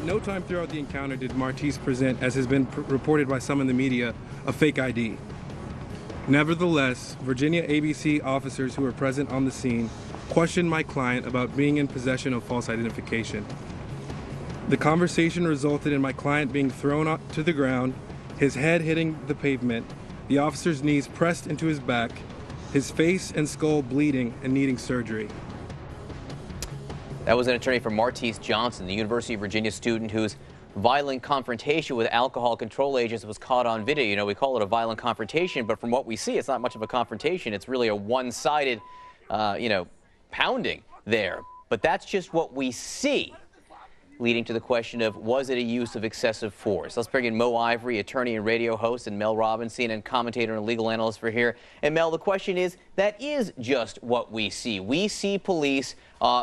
no time throughout the encounter did Martise present, as has been reported by some in the media, a fake ID. Nevertheless, Virginia ABC officers who were present on the scene questioned my client about being in possession of false identification. The conversation resulted in my client being thrown to the ground, his head hitting the pavement, the officer's knees pressed into his back, his face and skull bleeding and needing surgery. That was an attorney for Martise Johnson, the University of Virginia student whose violent confrontation with alcohol control agents was caught on video. You know, we call it a violent confrontation, but from what we see, it's not much of a confrontation. It's really a one-sided, pounding there. But that's just what we see, leading to the question of, was it a use of excessive force? Let's bring in Mo Ivory, attorney and radio host, and Mel Robinson, and commentator and legal analyst for here. And Mel, the question is, that is just what we see. We see police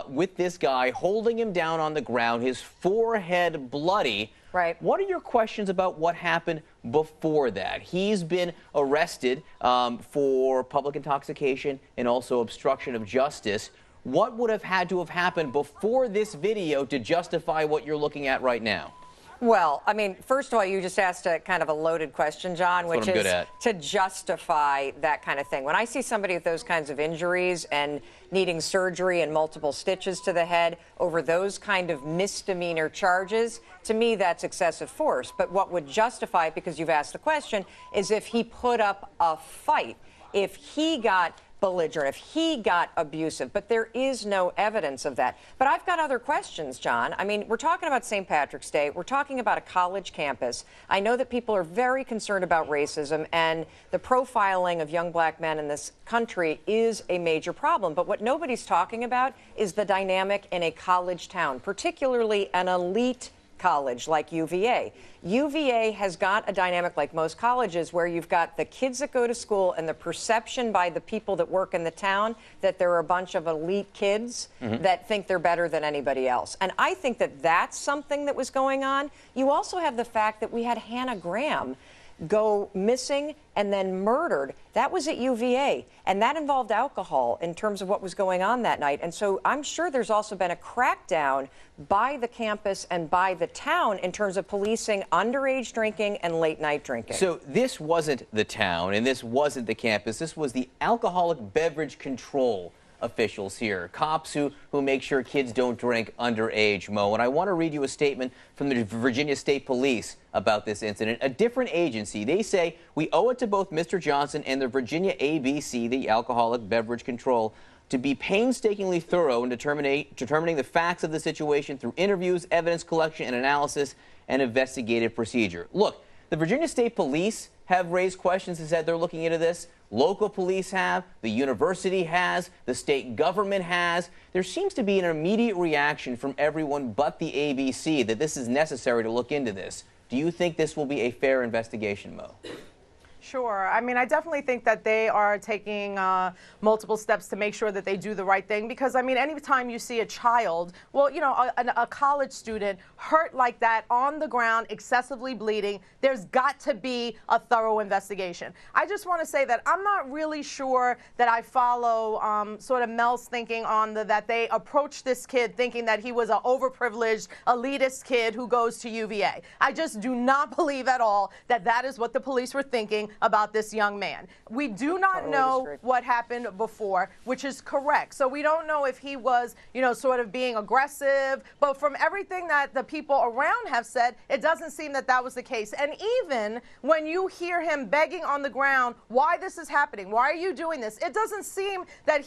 with this guy holding him down on the ground, his forehead bloody. Right. What are your questions about what happened before that? He's been arrested for public intoxication and also obstruction of justice. What would have had to have happened before this video to justify what you're looking at right now? Well, I mean, first of all, you just asked a kind of a loaded question, John, which is to justify that kind of thing. When I see somebody with those kinds of injuries and needing surgery and multiple stitches to the head over those kind of misdemeanor charges, to me, that's excessive force. But what would justify it, because you've asked the question, is if he put up a fight, if he got belligerent, if he got abusive, but there is no evidence of that. But I've got other questions, John. I mean, we're talking about St. Patrick's Day. We're talking about a college campus. I know that people are very concerned about racism, and the profiling of young black men in this country is a major problem. But what nobody's talking about is the dynamic in a college town, particularly an elite college like UVA. UVA has got a dynamic like most colleges where you've got the kids that go to school and the perception by the people that work in the town that there are a bunch of elite kids that think they're better than anybody else. And I think that that's something that was going on. You also have the fact that we had Hannah Graham go missing and then murdered. That was at UVA, and that involved alcohol in terms of what was going on that night. And so I'm sure there's also been a crackdown by the campus and by the town in terms of policing underage drinking and late night drinking. So this wasn't the town and this wasn't the campus. This was the alcoholic beverage control officials here, cops who make sure kids don't drink underage, Mo. And I want to read you a statement from the Virginia State Police about this incident. A different agency, they say, we owe it to both Mr. Johnson and the Virginia ABC, the Alcoholic Beverage Control, to be painstakingly thorough in determining the facts of the situation through interviews, evidence collection and analysis, and investigative procedure. Look, the Virginia State Police have raised questions and said they're looking into this. Local police have, the university has, the state government has. There seems to be an immediate reaction from everyone but the ABC that this is necessary to look into this. Do you think this will be a fair investigation, Mo? Sure. I mean, I definitely think that they are taking multiple steps to make sure that they do the right thing. Because, I mean, anytime you see a child, well, you know, a college student hurt like that on the ground, excessively bleeding, there's got to be a thorough investigation. I just want to say that I'm not really sure that I follow sort of Mel's thinking on that they approached this kid thinking that he was an overprivileged, elitist kid who goes to UVA. I just do not believe at all that that is what the police were thinking about this young man. We do not know what happened before, which is correct. So we don't know if he was, you know, sort of being aggressive, but from everything that the people around have said, it doesn't seem that that was the case. And even when you hear him begging on the ground, why this is happening, why are you doing this? It doesn't seem that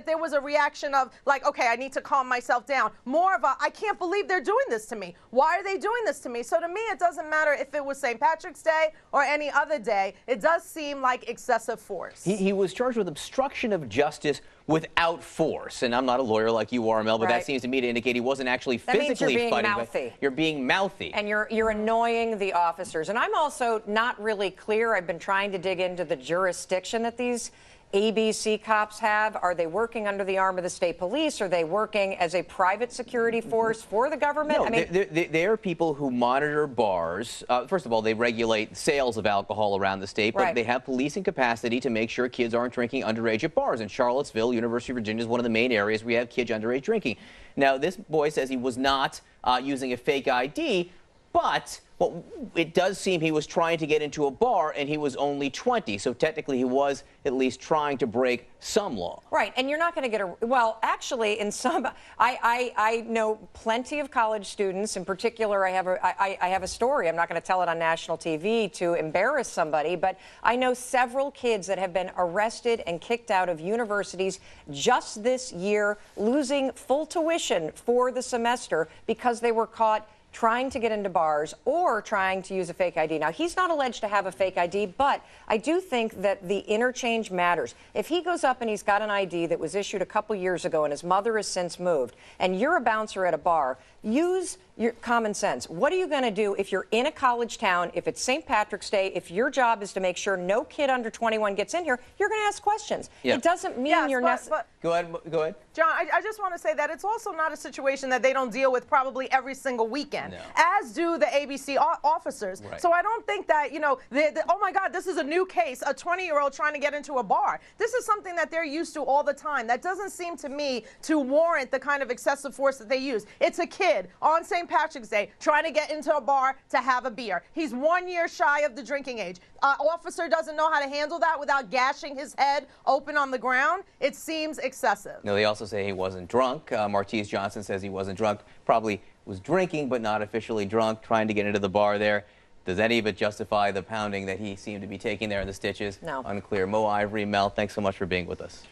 there was a reaction of like, okay, I need to calm myself down. More of a, I can't believe they're doing this to me. Why are they doing this to me? So to me, it doesn't matter if it was St. Patrick's Day or any other day. It does seem like excessive force. He was charged with obstruction of justice without force. And I'm not a lawyer like you are, Mel, but that seems to me to indicate he wasn't actually physically fighting. Mouthy. You're being mouthy. And you're annoying the officers. And I'm also not really clear. I've been trying to dig into the jurisdiction that these ABC cops have? Are they working under the arm of the state police? Are they working as a private security force for the government? No, they are people who monitor bars. First of all, they regulate sales of alcohol around the state, but they have policing capacity to make sure kids aren't drinking underage at bars. In Charlottesville, University of Virginia is one of the main areas we have kids underage drinking. Now, this boy says he was not using a fake ID, but well, it does seem he was trying to get into a bar and he was only 20. So technically he was at least trying to break some law. Right. And you're not going to get a, well, actually, in some, I know plenty of college students. In particular, I have a story. I'm not going to tell it on national TV to embarrass somebody, but I know several kids that have been arrested and kicked out of universities just this year, losing full tuition for the semester because they were caught trying to get into bars or trying to use a fake ID. Now, he's not alleged to have a fake ID, but I do think that the interchange matters. If he goes up and he's got an ID that was issued a couple years ago and his mother has since moved, and you're a bouncer at a bar, use your common sense. What are you going to do if you're in a college town, if it's St. Patrick's Day, if your job is to make sure no kid under 21 gets in here, you're going to ask questions. It doesn't mean you're necessarily... Go ahead. John, I just want to say that it's also not a situation that they don't deal with probably every single weekend, as do the ABC officers. So I don't think that, you know, oh my God, this is a new case, a 20-year-old trying to get into a bar. This is something that they're used to all the time. That doesn't seem to me to warrant the kind of excessive force that they use. It's a kid on St. Patrick's Day trying to get into a bar to have a beer. He's 1 year shy of the drinking age. Officer doesn't know how to handle that without gashing his head open on the ground. It seems excessive. No, they also say he wasn't drunk. Martise Johnson says he wasn't drunk. Probably was drinking, but not officially drunk, trying to get into the bar there. Does any of it justify the pounding that he seemed to be taking there in the stitches? No. Unclear. Mo, Ivory, Mel, thanks so much for being with us.